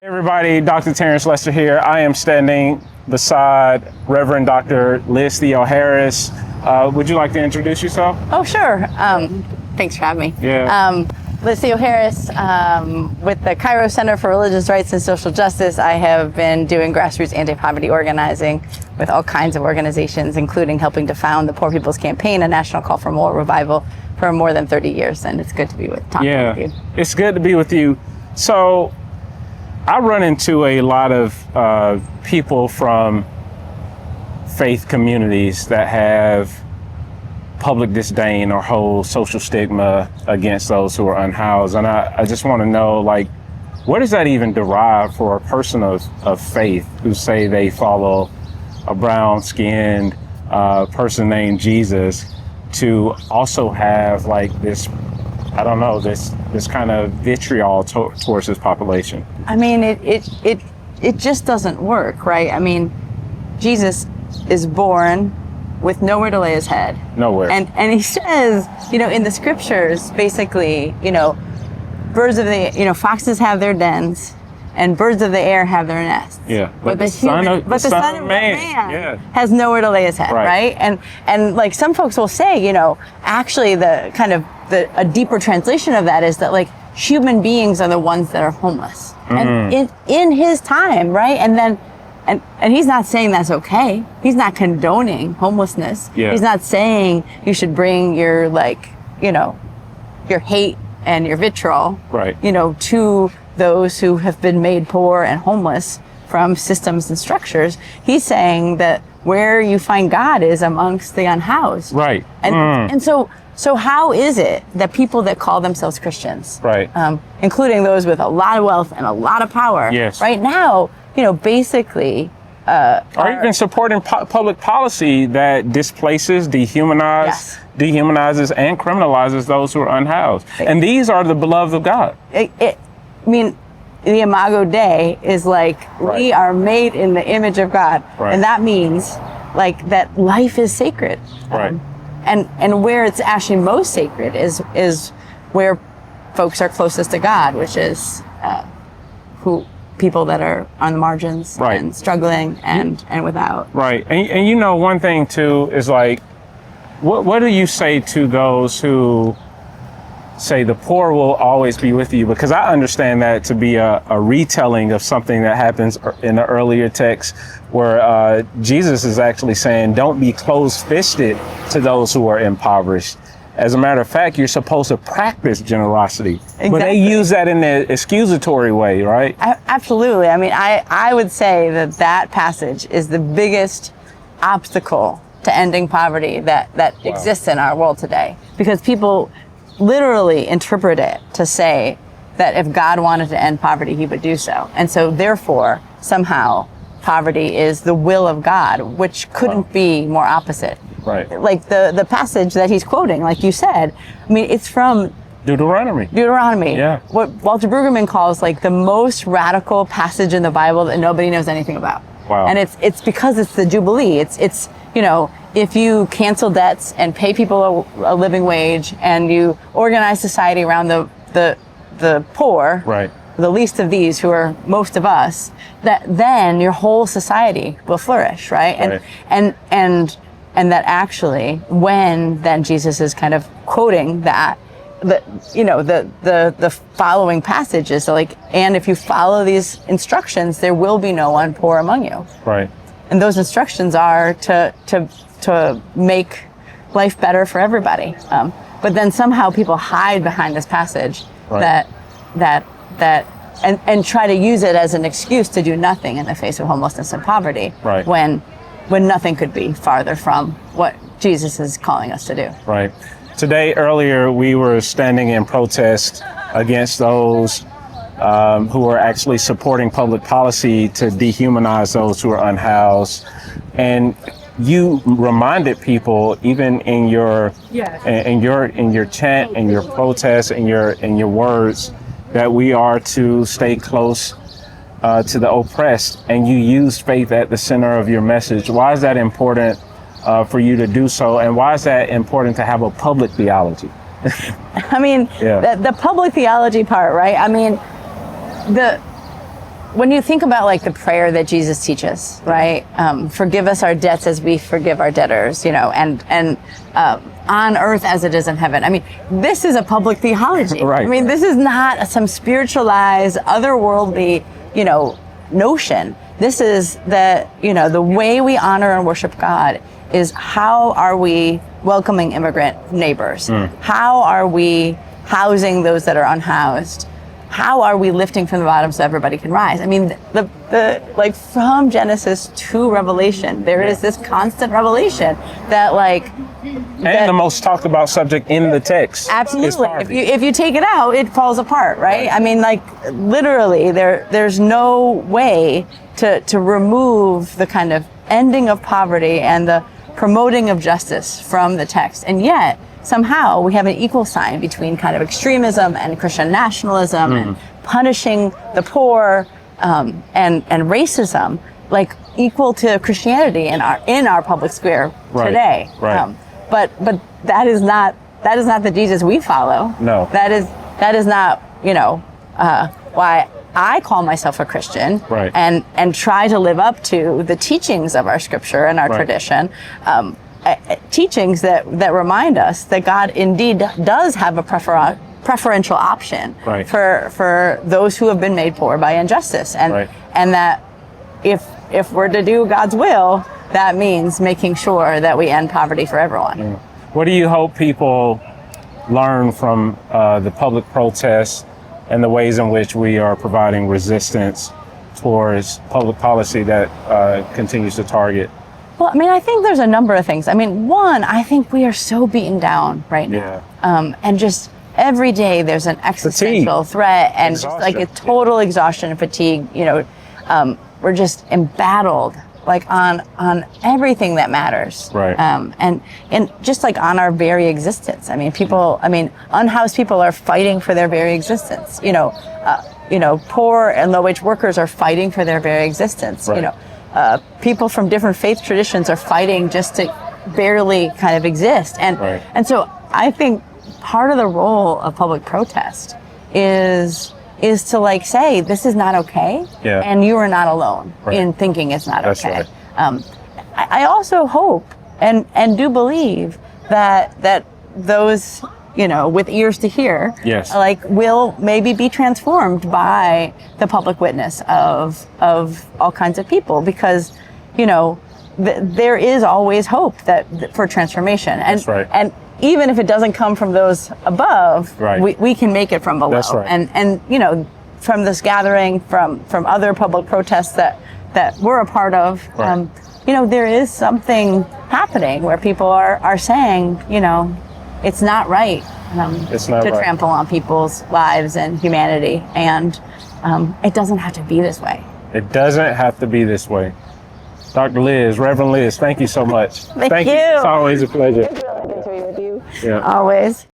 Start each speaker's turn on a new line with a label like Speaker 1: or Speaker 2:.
Speaker 1: Everybody, Dr. Terrence Lester here. I am standing beside Reverend Dr. Liz Theoharis. Would you like to introduce yourself?
Speaker 2: Oh, sure. Thanks for having me.
Speaker 1: Yeah.
Speaker 2: Liz Theoharis, with the Kairos Center for Religious Rights and Social Justice. I have been doing grassroots anti-poverty organizing with all kinds of organizations, including helping to found the Poor People's Campaign, a national call for moral revival, for more than 30 years. And it's good to be talking with you.
Speaker 1: It's good to be with you. So I run into a lot of people from faith communities that have public disdain or hold social stigma against those who are unhoused. And I just want to know, like, where does that even derive for a person of faith who say they follow a brown-skinned person named Jesus to also have like this, I don't know, this kind of vitriol towards this population?
Speaker 2: I mean, it just doesn't work, right? I mean, Jesus is born with nowhere to lay his head.
Speaker 1: Nowhere.
Speaker 2: And he says, in the scriptures, basically, birds of the, foxes have their dens and birds of the air have their nests.
Speaker 1: Yeah.
Speaker 2: But the Son of Man has nowhere to lay his head, right? And like some folks will say, actually the kind of a deeper translation of that is that like human beings are the ones that are homeless. And in his time, right? And then and he's not saying that's okay. He's not condoning homelessness.
Speaker 1: Yeah.
Speaker 2: He's not saying you should bring your your hate and your vitriol, to those who have been made poor and homeless from systems and structures. He's saying that where you find God is amongst the unhoused.
Speaker 1: Right.
Speaker 2: And so how is it that people that call themselves Christians, including those with a lot of wealth and a lot of power, right now, basically
Speaker 1: are even supporting public policy that displaces, dehumanizes, and criminalizes those who are unhoused. And these are the beloved of God.
Speaker 2: I mean, the Imago Dei is like, we are made in the image of God. And that means like that life is sacred. And where it's actually most sacred is where folks are closest to God, which is people that are on the margins and struggling and without.
Speaker 1: Right. And one thing too is like, what do you say to those who say the poor will always be with you? Because I understand that to be a retelling of something that happens in the earlier text where Jesus is actually saying, don't be close-fisted to those who are impoverished. As a matter of fact, you're supposed to practice generosity. Exactly. But they use that in an excusatory way, right?
Speaker 2: Absolutely. I mean, I would say that passage is the biggest obstacle to ending poverty that exists in our world today. Because people literally interpret it to say that if God wanted to end poverty, he would do so. And so therefore, somehow, poverty is the will of God, which couldn't be more opposite.
Speaker 1: Right.
Speaker 2: Like the passage that he's quoting, like you said, I mean, it's from
Speaker 1: Deuteronomy. Yeah.
Speaker 2: What Walter Brueggemann calls like the most radical passage in the Bible that nobody knows anything about.
Speaker 1: Wow.
Speaker 2: And it's because it's the Jubilee. It's if you cancel debts and pay people a living wage and you organize society around the poor, the least of these who are most of us, that then your whole society will flourish, right? And that actually, when then Jesus is kind of quoting that, the following passage is like, and if you follow these instructions, there will be no one poor among you.
Speaker 1: Right.
Speaker 2: And those instructions are to make life better for everybody. But then somehow people hide behind this passage and try to use it as an excuse to do nothing in the face of homelessness and poverty.
Speaker 1: Right.
Speaker 2: When nothing could be farther from what Jesus is calling us to do.
Speaker 1: Right. Today, earlier, we were standing in protest against those who are actually supporting public policy to dehumanize those who are unhoused. And you reminded people, even in your chant and your protest and your words, that we are to stay close to the oppressed, and you used faith at the center of your message. Why is that important for you to do so, and why is that important to have a public theology?
Speaker 2: I mean, the public theology part, right? I mean, when you think about like the prayer that Jesus teaches, right? Forgive us our debts as we forgive our debtors, and on earth as it is in heaven. I mean, this is a public theology.
Speaker 1: Right.
Speaker 2: I mean, this is not some spiritualized, otherworldly, notion. This is the way we honor and worship God is how are we welcoming immigrant neighbors? How are we housing those that are unhoused? How are we lifting from the bottom so everybody can rise? I mean, the like from Genesis to Revelation, there is this constant revelation that
Speaker 1: the most talked about subject in the text.
Speaker 2: Absolutely. If you take it out, it falls apart, right? I mean, literally, there's no way to remove the kind of ending of poverty and the promoting of justice from the text, and yet somehow we have an equal sign between kind of extremism and Christian nationalism and punishing the poor and racism, equal to Christianity in our public square today.
Speaker 1: Right.
Speaker 2: But that is not the Jesus we follow.
Speaker 1: No.
Speaker 2: That is not why I call myself a Christian.
Speaker 1: Right.
Speaker 2: And try to live up to the teachings of our scripture and our tradition. Teachings that remind us that God indeed does have a preferential option for those who have been made poor by injustice, and that if we're to do God's will, that means making sure that we end poverty for everyone.
Speaker 1: What do you hope people learn from the public protests and the ways in which we are providing resistance towards public policy that continues to target?
Speaker 2: Well, I mean, I think there's a number of things. I mean, one, I think we are so beaten down right now. And just every day there's an existential threat and just a total exhaustion and fatigue. We're just embattled on everything that matters.
Speaker 1: Right.
Speaker 2: And just on our very existence. I mean, unhoused people are fighting for their very existence. Poor and low wage workers are fighting for their very existence.
Speaker 1: Right.
Speaker 2: People from different faith traditions are fighting just to barely kind of exist. And so I think part of the role of public protest is to say, this is not okay.
Speaker 1: Yeah.
Speaker 2: And you are not alone in thinking it's not okay.
Speaker 1: Right.
Speaker 2: I also hope and do believe that those, with ears to hear,
Speaker 1: yes,
Speaker 2: will maybe be transformed by the public witness of all kinds of people, because, there is always hope for transformation. And,
Speaker 1: that's right.
Speaker 2: And even if it doesn't come from those above, we can make it from below.
Speaker 1: That's right.
Speaker 2: And from this gathering, from other public protests that we're a part of, there is something happening where people are saying, it's not right to trample on people's lives and humanity. And it doesn't have to be this way.
Speaker 1: It doesn't have to be this way. Dr. Liz, Reverend Liz, thank you so much.
Speaker 2: Thank you.
Speaker 1: It's always a pleasure.
Speaker 2: It's really good to be with you.
Speaker 1: Yeah.
Speaker 2: Always.